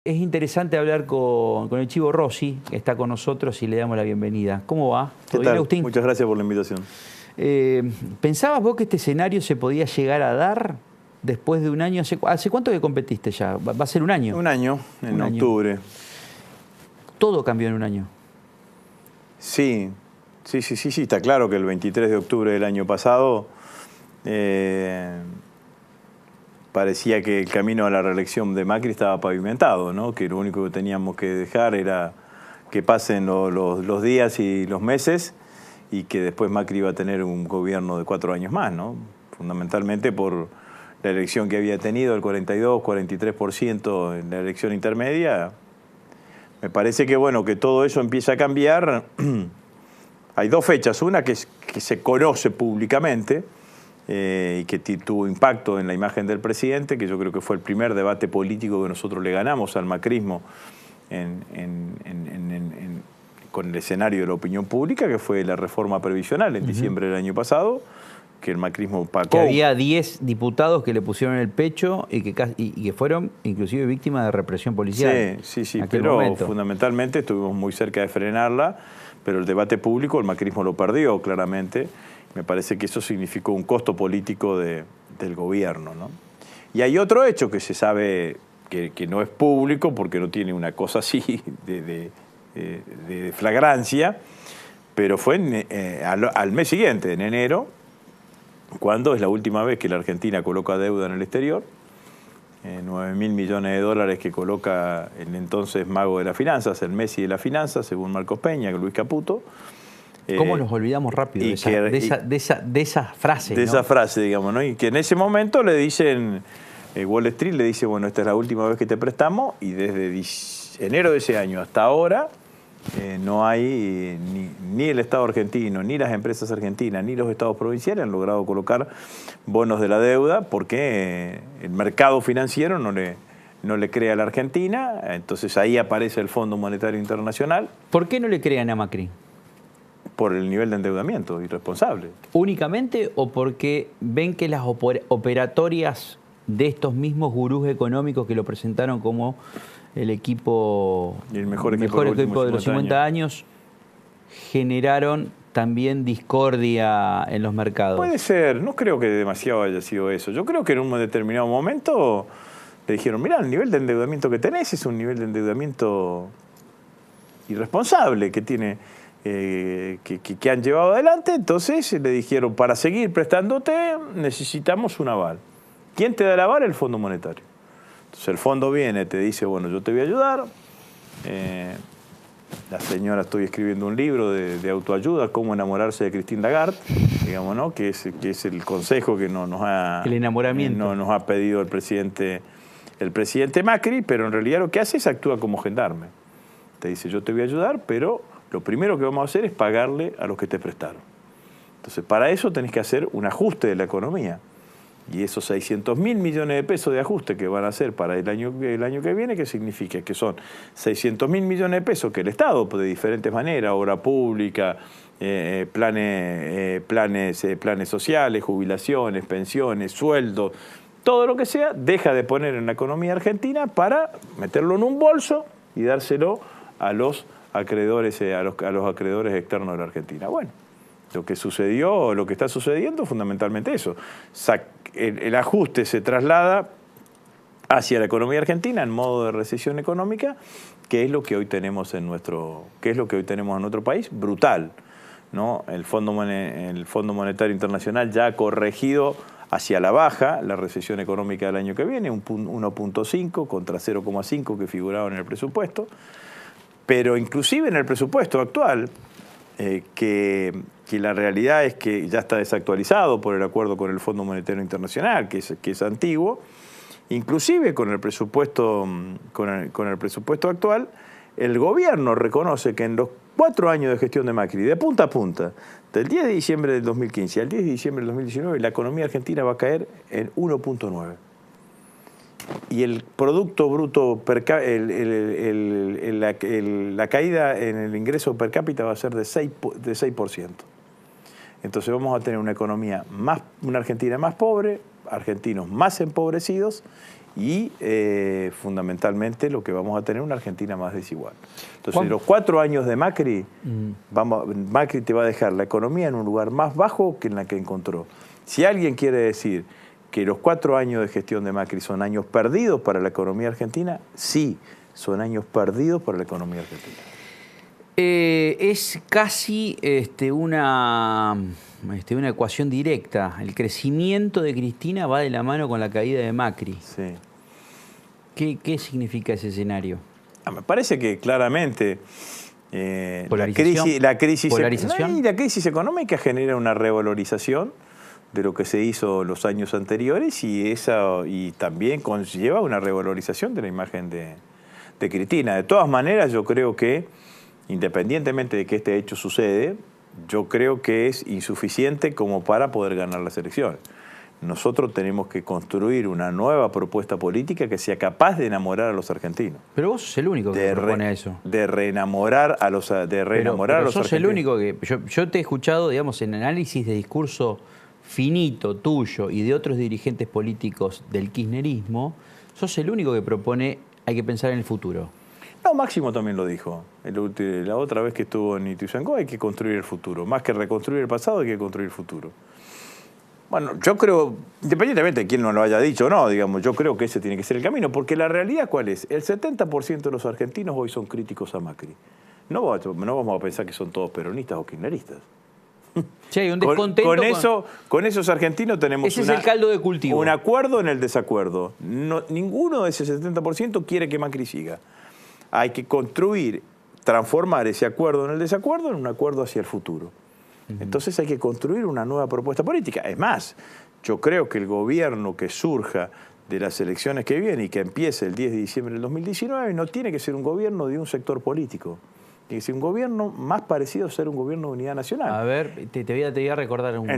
Es interesante hablar con el Chivo Rossi, que está con nosotros, y le damos la bienvenida. ¿Cómo va? ¿Qué tal, Agustín? Muchas gracias por la invitación. ¿Pensabas vos que este escenario se podía llegar a dar después de un año? ¿Hace cuánto que competiste ya? ¿Va a ser un año? Un año, en octubre. ¿Todo cambió en un año? Sí, está claro que el 23 de octubre del año pasado parecía que el camino a la reelección de Macri estaba pavimentado, ¿no? Que lo único que teníamos que dejar era que pasen los días y los meses y que después Macri iba a tener un gobierno de 4 años más, ¿no? Fundamentalmente por la elección que había tenido, el 42, 43% en la elección intermedia. Me parece que, bueno, que todo eso empieza a cambiar. Hay dos fechas, una que se conoce públicamente y que tuvo impacto en la imagen del presidente, que yo creo que fue el primer debate político que nosotros le ganamos al macrismo con el escenario de la opinión pública, que fue la reforma previsional en diciembre del año pasado, que el macrismo pacó. Que había 10 diputados que le pusieron el pecho y que fueron inclusive víctimas de represión policial. Sí, pero fundamentalmente estuvimos muy cerca de frenarla, pero el debate público el macrismo lo perdió claramente. Me parece que eso significó un costo político del gobierno, ¿no? Y hay otro hecho que se sabe que no es público porque no tiene una cosa así de flagrancia, pero fue al mes siguiente, en enero, cuando es la última vez que la Argentina coloca deuda en el exterior, 9.000 millones de dólares que coloca el entonces mago de las finanzas, el Messi de las finanzas, según Marcos Peña, Luis Caputo. ¿Cómo nos olvidamos rápido de esa frase? De esa frase, digamos, ¿no? Y que en ese momento le dicen, Wall Street le dice, bueno, esta es la última vez que te prestamos, y desde enero de ese año hasta ahora no hay ni el Estado argentino, ni las empresas argentinas, ni los estados provinciales han logrado colocar bonos de la deuda porque el mercado financiero no le cree a la Argentina. Entonces ahí aparece el Fondo Monetario Internacional. ¿Por qué no le crean a Macri? Por el nivel de endeudamiento irresponsable. ¿Únicamente o porque ven que las operatorias de estos mismos gurús económicos que lo presentaron como el equipo, el mejor equipo de los 50 años generaron también discordia en los mercados? Puede ser, no creo que demasiado haya sido eso. Yo creo que en un determinado momento le dijeron, mirá, el nivel de endeudamiento que tenés es un nivel de endeudamiento irresponsable que tiene... que han llevado adelante. Entonces le dijeron, para seguir prestándote necesitamos un aval. ¿Quién te da el aval? El Fondo Monetario. Entonces el fondo viene, te dice, bueno, yo te voy a ayudar. La señora, estoy escribiendo un libro de autoayuda, cómo enamorarse de Christine Lagarde, digamos, ¿no? que es el consejo que nos ha pedido el presidente Macri, pero en realidad lo que hace es actúa como gendarme. Te dice, yo te voy a ayudar, pero lo primero que vamos a hacer es pagarle a los que te prestaron. Entonces, para eso tenés que hacer un ajuste de la economía. Y esos 600.000 millones de pesos de ajuste que van a hacer para el año que viene, ¿qué significa? Que son 600.000 millones de pesos que el Estado, de diferentes maneras, obra pública, planes sociales, jubilaciones, pensiones, sueldos, todo lo que sea, deja de poner en la economía argentina para meterlo en un bolso y dárselo a los acreedores, a los acreedores externos de la Argentina. Bueno, lo que sucedió, lo que está sucediendo, fundamentalmente eso. El ajuste se traslada hacia la economía argentina en modo de recesión económica, que es lo que hoy tenemos en nuestro país, brutal, ¿no? El Fondo Monetario Internacional ya ha corregido hacia la baja la recesión económica del año que viene, 1.5 contra 0.5 que figuraba en el presupuesto. Pero inclusive en el presupuesto actual, que la realidad es que ya está desactualizado por el acuerdo con el Fondo Monetario Internacional, que es antiguo, inclusive con el presupuesto actual, el gobierno reconoce que en los 4 años de gestión de Macri, de punta a punta, del 10 de diciembre del 2015 al 10 de diciembre del 2019, la economía argentina va a caer en 1.9. Y el Producto Bruto la caída en el ingreso per cápita va a ser de 6%. Entonces vamos a tener una Argentina más pobre, argentinos más empobrecidos y fundamentalmente lo que vamos a tener es una Argentina más desigual. Entonces, los 4 años de Macri, Macri te va a dejar la economía en un lugar más bajo que en la que encontró. Si alguien quiere decir que los 4 años de gestión de Macri son años perdidos para la economía argentina, sí, son años perdidos para la economía argentina. Es casi una ecuación directa. El crecimiento de Cristina va de la mano con la caída de Macri. Sí. ¿Qué significa ese escenario? Me parece que claramente ¿Polarización? la crisis ¿Polarización? y la crisis económica genera una revalorización de lo que se hizo los años anteriores y también conlleva una revalorización de la imagen de Cristina. De todas maneras, yo creo que, independientemente de que este hecho sucede, yo creo que es insuficiente como para poder ganar las elecciones. Nosotros tenemos que construir una nueva propuesta política que sea capaz de enamorar a los argentinos. Pero vos sos el único que propone eso. De reenamorar a los argentinos. Sos el único que... Yo te he escuchado, digamos, en análisis de discurso finito tuyo y de otros dirigentes políticos del kirchnerismo, sos el único que propone hay que pensar en el futuro. No, Máximo también lo dijo. La otra vez que estuvo en Ituzaingó, hay que construir el futuro. Más que reconstruir el pasado, hay que construir el futuro. Bueno, yo creo, independientemente de quién nos lo haya dicho o no, digamos, yo creo que ese tiene que ser el camino, porque la realidad, ¿cuál es? El 70% de los argentinos hoy son críticos a Macri. No vamos a pensar que son todos peronistas o kirchneristas. Sí, hay un descontento. Con esos argentinos tenemos ese es el caldo de cultivo. Un acuerdo en el desacuerdo. Ninguno de ese 70% quiere que Macri siga. Hay que transformar ese acuerdo en el desacuerdo en un acuerdo hacia el futuro. Entonces hay que construir una nueva propuesta política. Es más, yo creo que el gobierno que surja de las elecciones que vienen y que empiece el 10 de diciembre del 2019 no tiene que ser un gobierno de un sector político. Tiene que ser un gobierno más parecido a ser un gobierno de unidad nacional. A ver, te voy a recordar un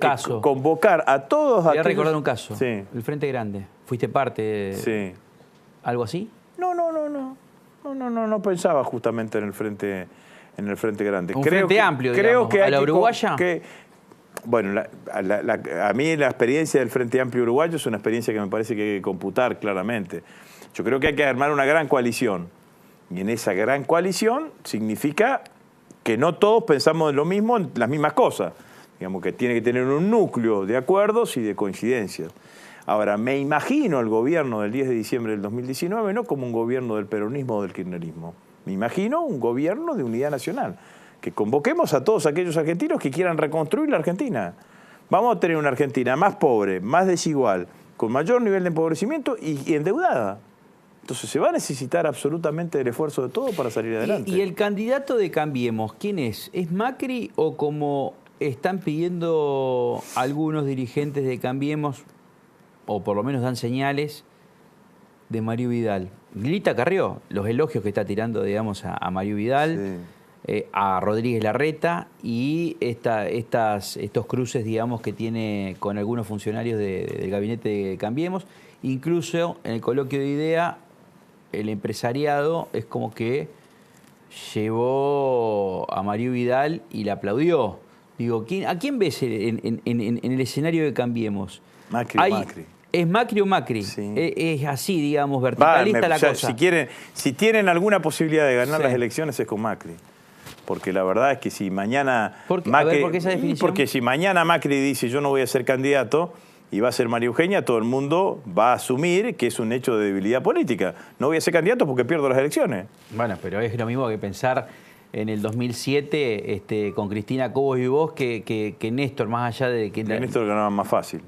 caso. Convocar a todos... Te voy a recordar un caso. Sí. El Frente Grande. ¿Fuiste parte? Sí. ¿Algo así? No pensaba justamente en el Frente Grande. Un Frente Amplio, creo digamos, que a la uruguaya. Bueno, a mí la experiencia del Frente Amplio uruguayo es una experiencia que me parece que hay que computar claramente. Yo creo que hay que armar una gran coalición. Y en esa gran coalición significa que no todos pensamos en lo mismo, en las mismas cosas. Digamos que tiene que tener un núcleo de acuerdos y de coincidencias. Ahora, me imagino el gobierno del 10 de diciembre del 2019 no como un gobierno del peronismo o del kirchnerismo. Me imagino un gobierno de unidad nacional. Que convoquemos a todos aquellos argentinos que quieran reconstruir la Argentina. Vamos a tener una Argentina más pobre, más desigual, con mayor nivel de empobrecimiento y endeudada. Entonces se va a necesitar absolutamente el esfuerzo de todos para salir adelante. ¿Y el candidato de Cambiemos, quién es? ¿Es Macri o como están pidiendo algunos dirigentes de Cambiemos, o por lo menos dan señales, de Mario Vidal? Lita Carrió, los elogios que está tirando, digamos, a Mario Vidal, sí, a Rodríguez Larreta y estos cruces, digamos, que tiene con algunos funcionarios del gabinete de Cambiemos. Incluso en el coloquio de idea, el empresariado es como que llevó a Mario Vidal y la aplaudió. Digo, ¿a quién ves en el escenario de Cambiemos? Macri. ¿Es Macri o Macri? Sí. Es así, digamos, verticalista la cosa. Si tienen alguna posibilidad de ganar las elecciones es con Macri. Porque la verdad es que si mañana... ¿Por qué esa definición? Porque si mañana Macri dice yo no voy a ser candidato y va a ser María Eugenia, todo el mundo va a asumir que es un hecho de debilidad política. No voy a ser candidato porque pierdo las elecciones. Bueno, pero es lo mismo que pensar en el 2007 con Cristina Cobos y vos que Néstor, más allá de que... Néstor ganaba más fácil.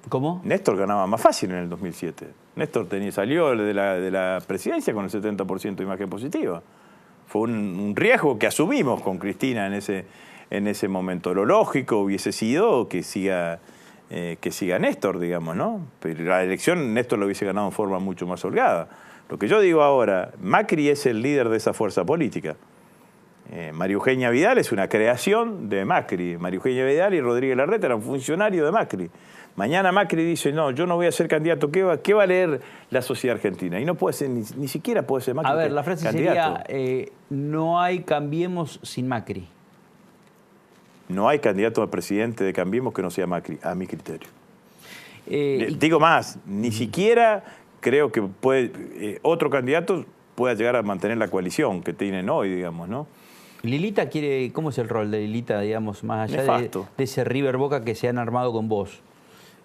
¿Cómo? Néstor ganaba más fácil en el 2007. Néstor salió de la presidencia con el 70% de imagen positiva. Fue un riesgo que asumimos con Cristina en ese momento. Lo lógico hubiese sido que siga Néstor, digamos, ¿no? Pero la elección Néstor lo hubiese ganado en forma mucho más holgada. Lo que yo digo ahora, Macri es el líder de esa fuerza política. María Eugenia Vidal es una creación de Macri. María Eugenia Vidal y Rodríguez Larreta eran funcionarios de Macri. Mañana Macri dice, no, yo no voy a ser candidato. ¿Qué va a leer la sociedad argentina? Y no puede ser, ni siquiera puede ser Macri. A ver, la frase candidato. Sería, no hay Cambiemos sin Macri. No hay candidato a presidente de Cambiemos que no sea Macri, a mi criterio. Digo más, ni siquiera creo que otro candidato pueda llegar a mantener la coalición que tienen hoy, digamos, ¿no? Lilita quiere, ¿cómo es el rol de Lilita, digamos, más allá de ese River Boca que se han armado con vos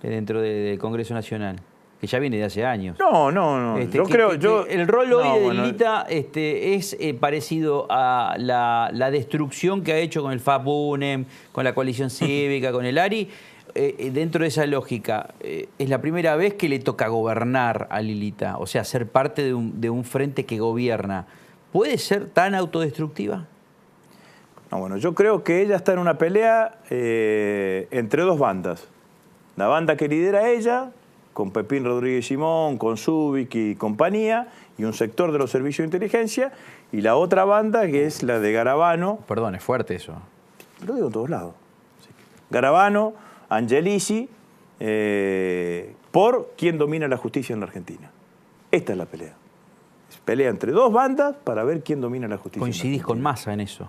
dentro del Congreso Nacional? Que ya viene de hace años. No. El rol hoy de Lilita es parecido a la destrucción que ha hecho con el FAP-UNEM, con la coalición cívica, con el ARI. Dentro de esa lógica, es la primera vez que le toca gobernar a Lilita, o sea, ser parte de un frente que gobierna. ¿Puede ser tan autodestructiva? No, bueno, yo creo que ella está en una pelea entre dos bandas. La banda que lidera ella, con Pepín Rodríguez Simón, con Zubik y compañía, y un sector de los servicios de inteligencia, y la otra banda que es la de Garabano. Perdón, es fuerte eso. Lo digo en todos lados. Garabano, Angelici, por quién domina la justicia en la Argentina. Esta es la pelea. Es pelea entre dos bandas para ver quién domina la justicia. ¿Coincidís con Massa en eso?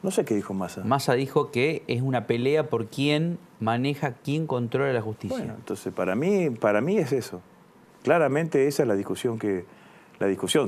No sé qué dijo Massa. Massa dijo que es una pelea por quién maneja, quién controla la justicia. Bueno, entonces para mí es eso. Claramente esa es la discusión que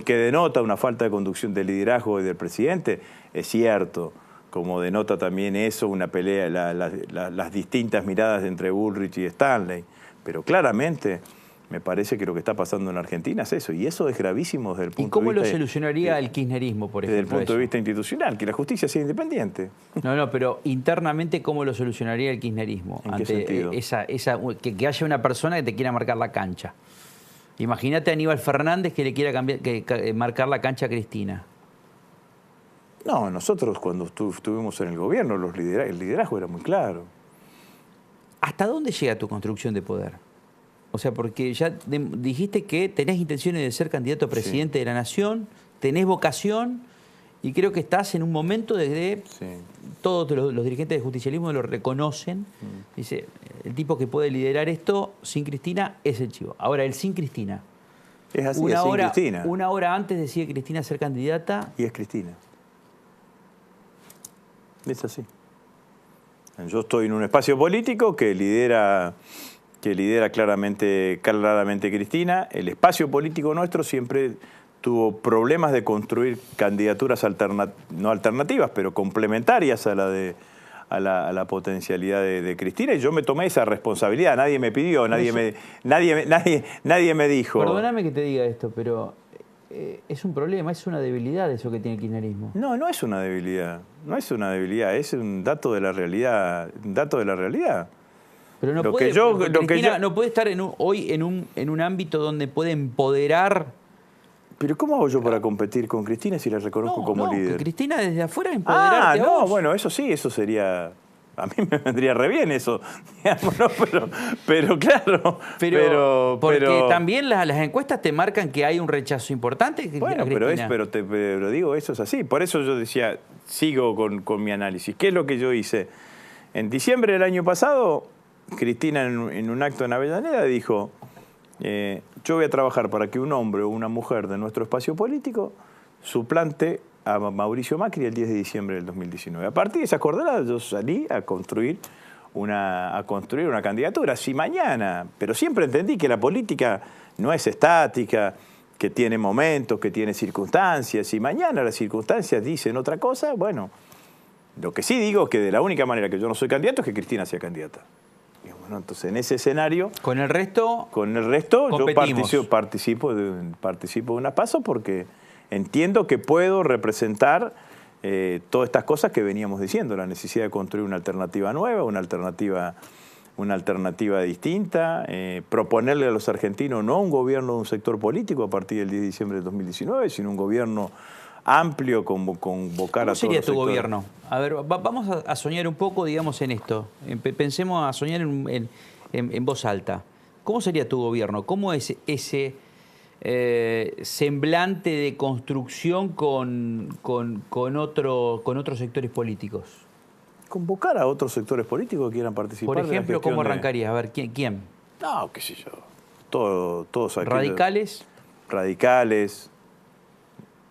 denota una falta de conducción del liderazgo y del presidente, es cierto. Como denota también eso, una pelea, las distintas miradas entre Bullrich y Stanley. Pero claramente me parece que lo que está pasando en Argentina es eso, y eso es gravísimo desde el punto de vista... ¿Y cómo lo solucionaría el kirchnerismo, por ejemplo? Desde el punto de vista institucional, que la justicia sea independiente. No, pero internamente, ¿cómo lo solucionaría el kirchnerismo? ¿En qué sentido? Que haya una persona que te quiera marcar la cancha. Imagínate a Aníbal Fernández que le quiera marcar la cancha a Cristina. No, nosotros cuando estuvimos en el gobierno, el liderazgo era muy claro. ¿Hasta dónde llega tu construcción de poder? O sea, porque ya dijiste que tenés intenciones de ser candidato a presidente de la Nación, tenés vocación, y creo que estás en un momento desde... Todos los dirigentes del justicialismo lo reconocen. Dice, el tipo que puede liderar esto sin Cristina es el chivo. Ahora, el sin Cristina. Es así, es sin Cristina. Una hora antes decide Cristina ser candidata. Y es Cristina. Es así. Yo estoy en un espacio político que lidera claramente Cristina. El espacio político nuestro siempre tuvo problemas de construir candidaturas no alternativas, pero complementarias a la potencialidad de Cristina, y yo me tomé esa responsabilidad. Nadie me pidió, nadie me dijo. Perdóname que te diga esto, pero es un problema, es una debilidad eso que tiene el kirchnerismo. No, no es una debilidad. No es una debilidad, es un dato de la realidad. Pero no no puede estar hoy en un ámbito donde puede empoderar. Pero ¿cómo hago yo para competir con Cristina si la reconozco como líder? Que Cristina desde afuera empoderarte a vos. Bueno, eso sí, eso sería... A mí me vendría re bien eso, digamos, ¿no? pero claro. Porque también las encuestas te marcan que hay un rechazo importante. Bueno, pero digo, eso es así. Por eso yo decía, sigo con mi análisis. ¿Qué es lo que yo hice? En diciembre del año pasado, Cristina en un acto en Avellaneda dijo, yo voy a trabajar para que un hombre o una mujer de nuestro espacio político suplante a Mauricio Macri el 10 de diciembre del 2019. A partir de esas coordenadas yo salí a construir una candidatura. Si mañana, pero siempre entendí que la política no es estática, que tiene momentos, que tiene circunstancias. Si mañana las circunstancias dicen otra cosa, bueno, lo que sí digo es que de la única manera que yo no soy candidato es que Cristina sea candidata. Y bueno, entonces en ese escenario... ¿Con el resto? Yo participo de unas pasos porque... Entiendo que puedo representar todas estas cosas que veníamos diciendo, la necesidad de construir una alternativa nueva, una alternativa distinta, proponerle a los argentinos no un gobierno de un sector político a partir del 10 de diciembre de 2019, sino un gobierno amplio, convocar a todos los sectores. ¿Cómo sería tu gobierno? A ver, vamos a soñar un poco, digamos, en esto. Pensemos a soñar en voz alta. ¿Cómo sería tu gobierno? ¿Cómo es ese... semblante de construcción con otros sectores políticos? Convocar a otros sectores políticos que quieran participar. Por ejemplo, ¿cómo arrancarías? A ver, ¿quién? No, qué sé yo. Todos aquellos. ¿Radicales? Radicales.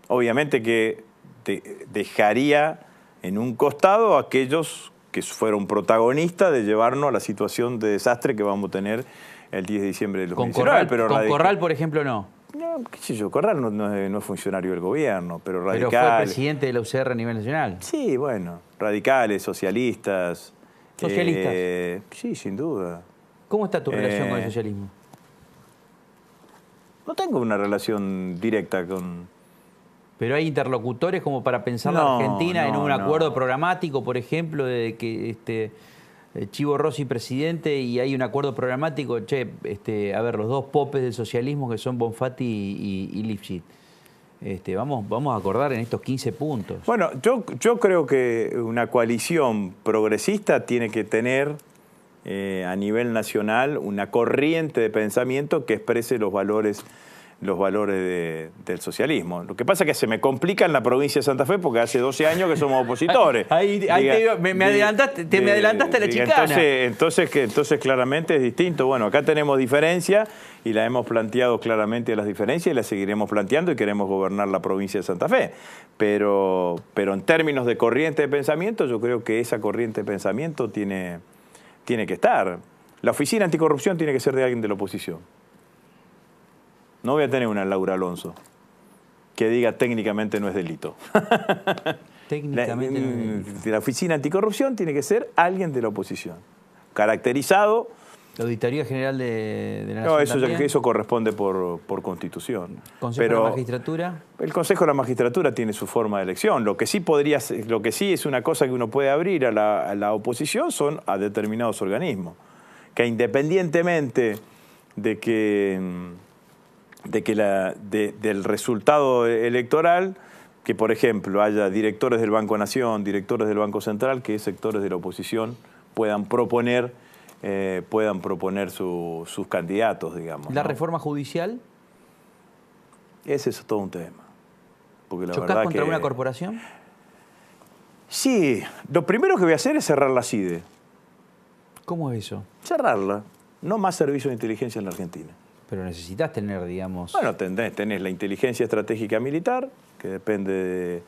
Obviamente que dejaría en un costado a aquellos que fueron protagonistas de llevarnos a la situación de desastre que vamos a tener el 10 de diciembre del Con 2019. Corral, Pero con Corral, por ejemplo, no. No, qué sé yo, Corral no es funcionario del gobierno, pero Pero radical. fue presidente de la UCR a nivel nacional. Sí, bueno, radicales, socialistas. ¿Socialistas? Sí, sin duda. ¿Cómo está tu relación con el socialismo? No tengo una relación directa con... Pero hay interlocutores como para pensar la Argentina en un acuerdo programático, por ejemplo, de que Chivo Rossi presidente y hay un acuerdo programático, a ver, los dos popes del socialismo que son Bonfatti y Lifshitz. Vamos a acordar en estos 15 puntos. Bueno, yo creo que una coalición progresista tiene que tener a nivel nacional una corriente de pensamiento que exprese los valores del socialismo. Lo que pasa es que se me complica en la provincia de Santa Fe porque hace 12 años que somos opositores. Me adelantaste a la chicana. Entonces claramente es distinto. Bueno, acá tenemos diferencia y la hemos planteado claramente las diferencias y las seguiremos planteando y queremos gobernar la provincia de Santa Fe. Pero en términos de corriente de pensamiento, yo creo que esa corriente de pensamiento tiene que estar. La oficina anticorrupción tiene que ser de alguien de la oposición. No voy a tener una Laura Alonso que diga técnicamente no es delito. Técnicamente no es delito. La oficina anticorrupción tiene que ser alguien de la oposición. Caracterizado. La Auditoría General de la Nación. No, eso corresponde por Constitución. ¿Consejo de la Magistratura? El Consejo de la Magistratura tiene su forma de elección. Lo que sí es una cosa que uno puede abrir a la oposición son a determinados organismos. Que independientemente del resultado electoral, que por ejemplo haya directores del Banco Nación, directores del Banco Central, que sectores de la oposición puedan proponer sus candidatos, digamos. ¿La reforma judicial? Ese es todo un tema. Porque la ¿Chocás verdad contra una corporación? Sí, lo primero que voy a hacer es cerrar la CIDE. ¿Cómo es eso? Cerrarla. No más servicios de inteligencia en la Argentina. Pero necesitas tener, digamos... Bueno, tenés la inteligencia estratégica militar, que depende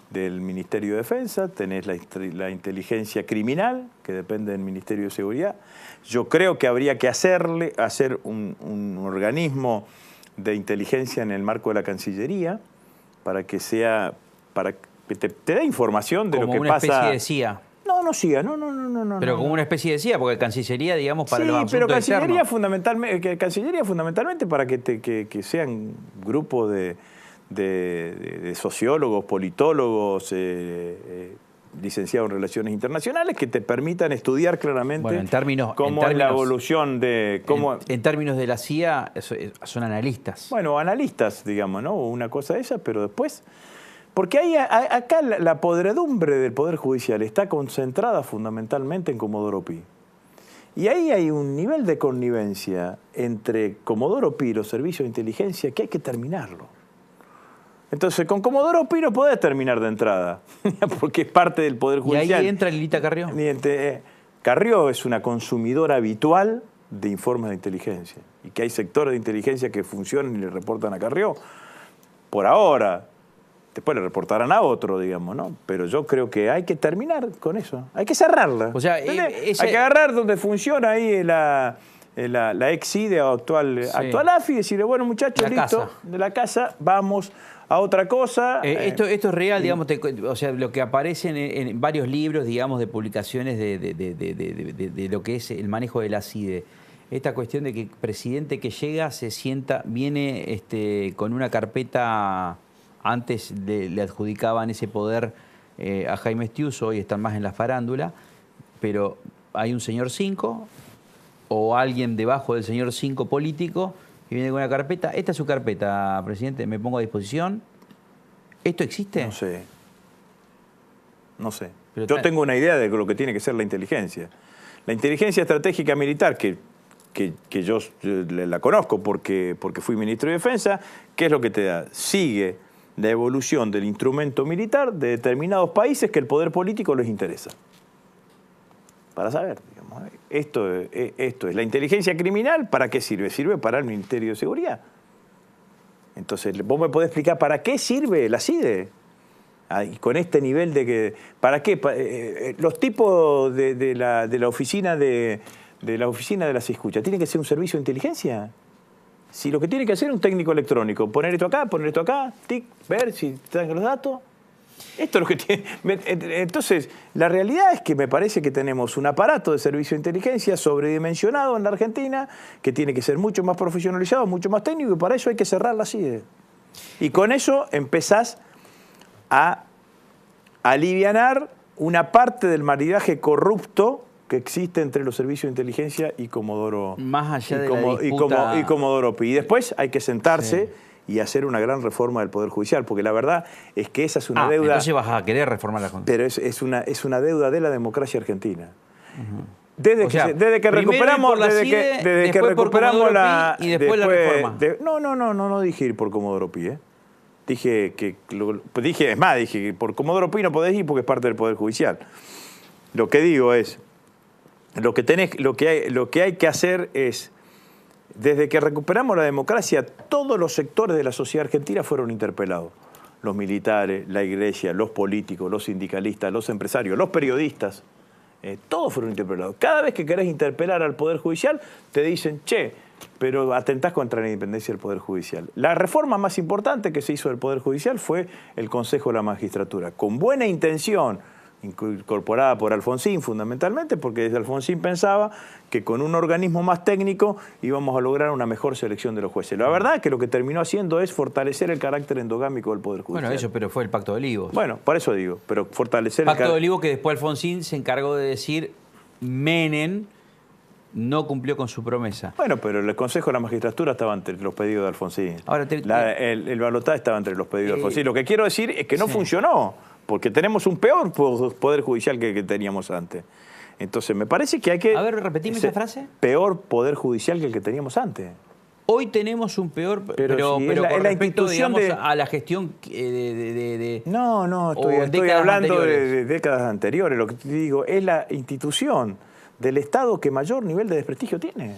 del Ministerio de Defensa, tenés la inteligencia criminal, que depende del Ministerio de Seguridad. Yo creo que habría que hacer un organismo de inteligencia en el marco de la Cancillería, para que te dé información de lo que pasa... Como una especie de CIA. No CIA, no. Pero como una especie de CIA, porque Cancillería, digamos, para los asuntos pero Cancillería externos. fundamentalmente para que sean grupos de sociólogos, politólogos, licenciados en Relaciones Internacionales, que te permitan estudiar claramente cómo es la evolución de... En términos de la CIA, son analistas. Bueno, analistas, digamos, ¿no? Una cosa de esa, pero después... Porque acá la podredumbre del Poder Judicial está concentrada fundamentalmente en Comodoro Pi. Y ahí hay un nivel de connivencia entre Comodoro Pi y los servicios de inteligencia que hay que terminarlo. Entonces, con Comodoro Pi no podés terminar de entrada, porque es parte del Poder Judicial. Y ahí entra Lilita Carrió. Carrió es una consumidora habitual de informes de inteligencia. Y que hay sectores de inteligencia que funcionan y le reportan a Carrió. Por ahora... Después le reportarán a otro, digamos, ¿no? Pero yo creo que hay que terminar con eso. Hay que cerrarla. O sea, hay que agarrar donde funciona ahí la ex IDE actual AFI y decirle, bueno, muchachos, listo, de la casa vamos a otra cosa. Esto es real, digamos, o sea, lo que aparece en varios libros, digamos, de publicaciones de lo que es el manejo de la CIDE. Esta cuestión de que el presidente que llega se sienta, viene con una carpeta... Antes le adjudicaban ese poder a Jaime Estiuso, hoy están más en la farándula, pero hay un señor 5 o alguien debajo del señor 5 político que viene con una carpeta. Esta es su carpeta, presidente, me pongo a disposición. ¿Esto existe? No sé. Yo tengo una idea de lo que tiene que ser la inteligencia. La inteligencia estratégica militar, que yo la conozco porque fui ministro de Defensa, ¿qué es lo que te da? Sigue la evolución del instrumento militar de determinados países que el poder político les interesa. Para saber, digamos, esto es la inteligencia criminal, ¿para qué sirve? Sirve para el Ministerio de Seguridad. Entonces, vos me podés explicar para qué sirve la CIDE. Y con este nivel de que... ¿Para qué? Los tipos de la oficina de de la oficina de las escuchas, ¿tiene que ser un servicio de inteligencia? Si lo que tiene que hacer es un técnico electrónico, poner esto acá, tic, ver si están los datos. Esto es lo que tiene. Entonces, la realidad es que me parece que tenemos un aparato de servicio de inteligencia sobredimensionado en la Argentina, que tiene que ser mucho más profesionalizado, mucho más técnico, y para eso hay que cerrar la CIDE. Y con eso empezás a alivianar una parte del maridaje corrupto que existe entre los servicios de inteligencia y Comodoro. Más allá de la disputa... y Comodoro Pi. Y después hay que sentarse y hacer una gran reforma del Poder Judicial, porque la verdad es que esa es una deuda... Entonces vas a querer reformar la Constitución. Pero es una deuda de la democracia argentina. Desde que recuperamos la... Y después la reforma. No dije ir por Comodoro Pi, Dije que por Comodoro Pi no podés ir porque es parte del Poder Judicial. Lo que digo es, lo que hay que hacer es, desde que recuperamos la democracia, todos los sectores de la sociedad argentina fueron interpelados. Los militares, la iglesia, los políticos, los sindicalistas, los empresarios, los periodistas, todos fueron interpelados. Cada vez que querés interpelar al Poder Judicial, te dicen, pero atentás contra la independencia del Poder Judicial. La reforma más importante que se hizo del Poder Judicial fue el Consejo de la Magistratura, con buena intención, incorporada por Alfonsín fundamentalmente, porque desde Alfonsín pensaba que con un organismo más técnico íbamos a lograr una mejor selección de los jueces. La verdad es que lo que terminó haciendo es fortalecer el carácter endogámico del Poder Judicial. Bueno, pero fue el Pacto de Olivos. Bueno, por eso digo, pero fortalecer Pacto de Olivos que después Alfonsín se encargó de decir Menem no cumplió con su promesa. Bueno, pero el Consejo de la Magistratura estaba entre los pedidos de Alfonsín. Ahora el balotaje estaba entre los pedidos de Alfonsín. Lo que quiero decir es que no funcionó, porque tenemos un peor Poder Judicial que teníamos antes. Entonces, me parece que hay que... A ver, repetime esa frase. Peor Poder Judicial que el que teníamos antes. Hoy tenemos un peor, pero con respecto, digamos, a la gestión No, estoy hablando de décadas anteriores. Lo que te digo es la institución del Estado que mayor nivel de desprestigio tiene.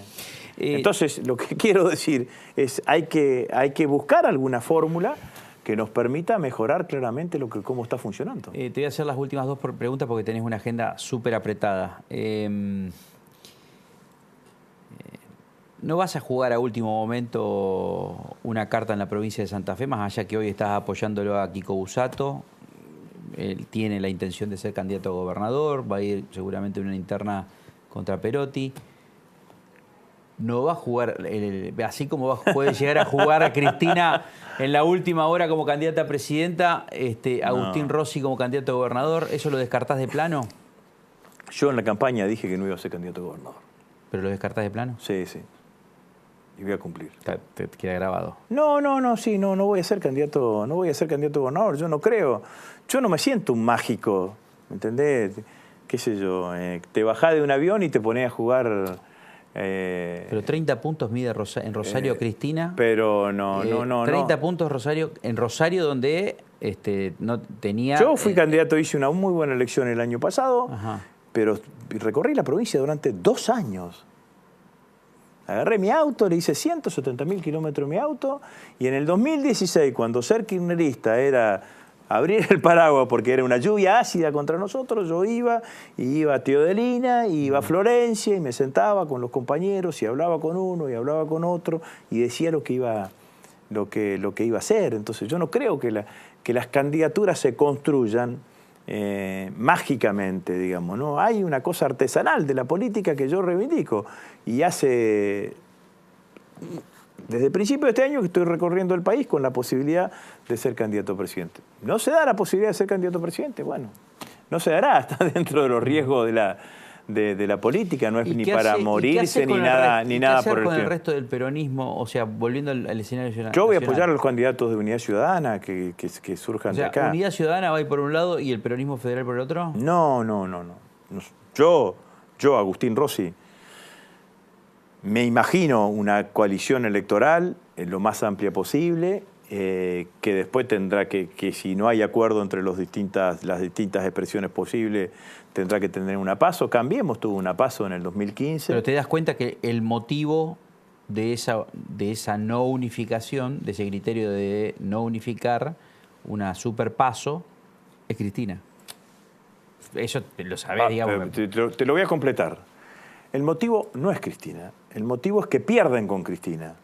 Entonces, lo que quiero decir es hay que buscar alguna fórmula que nos permita mejorar claramente cómo está funcionando. Te voy a hacer las últimas dos preguntas porque tenés una agenda súper apretada. ¿No vas a jugar a último momento una carta en la provincia de Santa Fe, más allá que hoy estás apoyándolo a Kiko Bussato? Él tiene la intención de ser candidato a gobernador, va a ir seguramente en una interna contra Perotti. No va a jugar, así como puede llegar a jugar a Cristina en la última hora como candidata a presidenta, Agustín Rossi como candidato a gobernador, ¿eso lo descartás de plano? Yo en la campaña dije que no iba a ser candidato a gobernador. ¿Pero lo descartás de plano? Sí. Y voy a cumplir. Te queda grabado. No voy a ser candidato, a gobernador, yo no creo. Yo no me siento un mágico, ¿me entendés? Qué sé yo, te bajás de un avión y te ponés a jugar... pero 30 puntos mide en Rosario Cristina. Pero no. 30 puntos en Rosario donde no tenía... Yo fui candidato, hice una muy buena elección el año pasado, pero recorrí la provincia durante 2 años. Agarré mi auto, le hice 170.000 kilómetros en mi auto, y en el 2016, cuando ser kirchnerista era abrir el paraguas porque era una lluvia ácida contra nosotros, yo iba a Teodelina, iba a Florencia, y me sentaba con los compañeros, y hablaba con uno, y hablaba con otro, y decía lo que iba a hacer. Entonces yo no creo que las candidaturas se construyan mágicamente, digamos, ¿no? Hay una cosa artesanal de la política que yo reivindico, y desde el principio de este año que estoy recorriendo el país con la posibilidad de ser candidato a presidente. ¿No se da la posibilidad de ser candidato a presidente? Bueno, no se dará, está dentro de los riesgos de la política, no es ni para morirse ni nada por el estilo. ¿Qué hacer con el tiempo. resto del peronismo? O sea, volviendo al escenario nacional. Yo voy a apoyar a los candidatos de Unidad Ciudadana que surjan de acá. ¿Unidad Ciudadana va a ir por un lado y el peronismo federal por el otro? No. Yo, Agustín Rossi, me imagino una coalición electoral lo más amplia posible, que después tendrá que si no hay acuerdo entre las distintas expresiones posibles, tendrá que tener una PASO. Cambiemos tuvo una PASO en el 2015. Pero te das cuenta que el motivo de esa no unificación, de ese criterio de no unificar una super PASO, es Cristina. Eso lo sabés, digamos. Te lo voy a completar. El motivo no es Cristina, el motivo es que pierden con Cristina.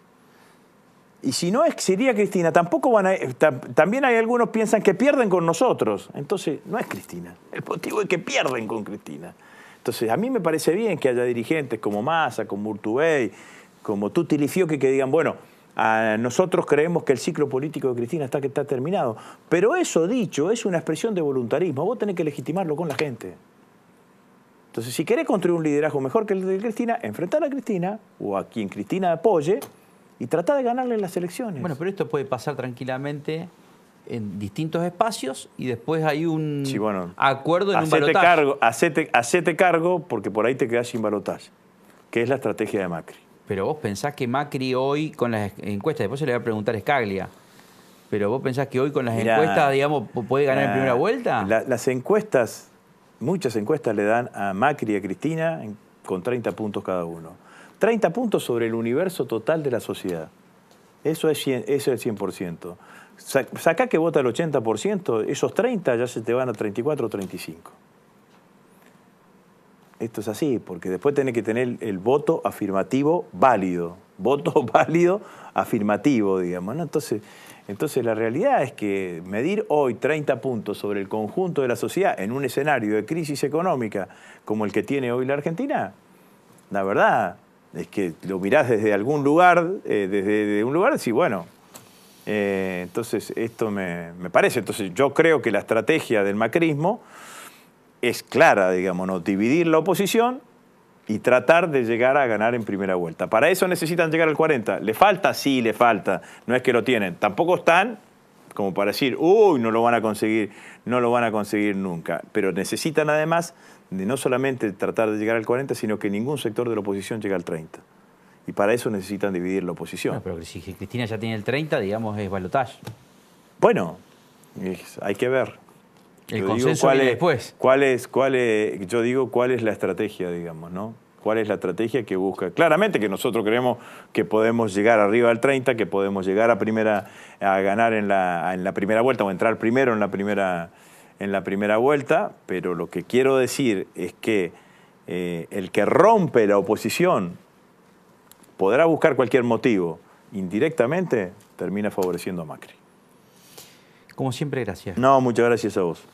Y si no sería Cristina, tampoco van a... También hay algunos que piensan que pierden con nosotros. Entonces, no es Cristina. El motivo es que pierden con Cristina. Entonces, a mí me parece bien que haya dirigentes como Massa, como Urtubey, como Tutti Lifiocchi que digan, bueno, nosotros creemos que el ciclo político de Cristina está terminado. Pero eso dicho, es una expresión de voluntarismo. Vos tenés que legitimarlo con la gente. Entonces, si querés construir un liderazgo mejor que el de Cristina, enfrentar a Cristina o a quien Cristina apoye y tratar de ganarle las elecciones. Bueno, pero esto puede pasar tranquilamente en distintos espacios y después hay un acuerdo en un balotaje. Hacete cargo porque por ahí te quedás sin balotaje, que es la estrategia de Macri. Pero vos pensás que Macri hoy con las encuestas, después se le va a preguntar a Scaglia, pero vos pensás que hoy con las encuestas, digamos, puede ganar en primera vuelta? Las encuestas, muchas encuestas le dan a Macri y a Cristina con 30 puntos cada uno. 30 puntos sobre el universo total de la sociedad. Eso es el 100%. Sacá que vota el 80%, esos 30 ya se te van a 34 o 35. Esto es así, porque después tenés que tener el voto afirmativo válido. Voto válido afirmativo, digamos, ¿no? Entonces la realidad es que medir hoy 30 puntos sobre el conjunto de la sociedad en un escenario de crisis económica como el que tiene hoy la Argentina, la verdad es que lo mirás desde algún lugar, desde un lugar, y bueno, entonces esto me parece. Entonces yo creo que la estrategia del macrismo es clara, digamos, ¿no? Dividir la oposición y tratar de llegar a ganar en primera vuelta. Para eso necesitan llegar al 40. ¿Le falta? Sí, le falta. No es que lo tienen. Tampoco están como para decir, uy, no lo van a conseguir nunca. Pero necesitan además de no solamente tratar de llegar al 40, sino que ningún sector de la oposición llegue al 30. Y para eso necesitan dividir la oposición. No, pero si Cristina ya tiene el 30, digamos, es balotaje. Bueno, hay que ver. El consenso viene después. Yo digo cuál es la estrategia, digamos, ¿no? ¿Cuál es la estrategia que busca? Claramente que nosotros creemos que podemos llegar arriba del 30, que podemos llegar a ganar en la primera vuelta o entrar primero en la primera vuelta, pero lo que quiero decir es que el que rompe la oposición podrá buscar cualquier motivo, indirectamente termina favoreciendo a Macri. Como siempre, gracias. No, muchas gracias a vos.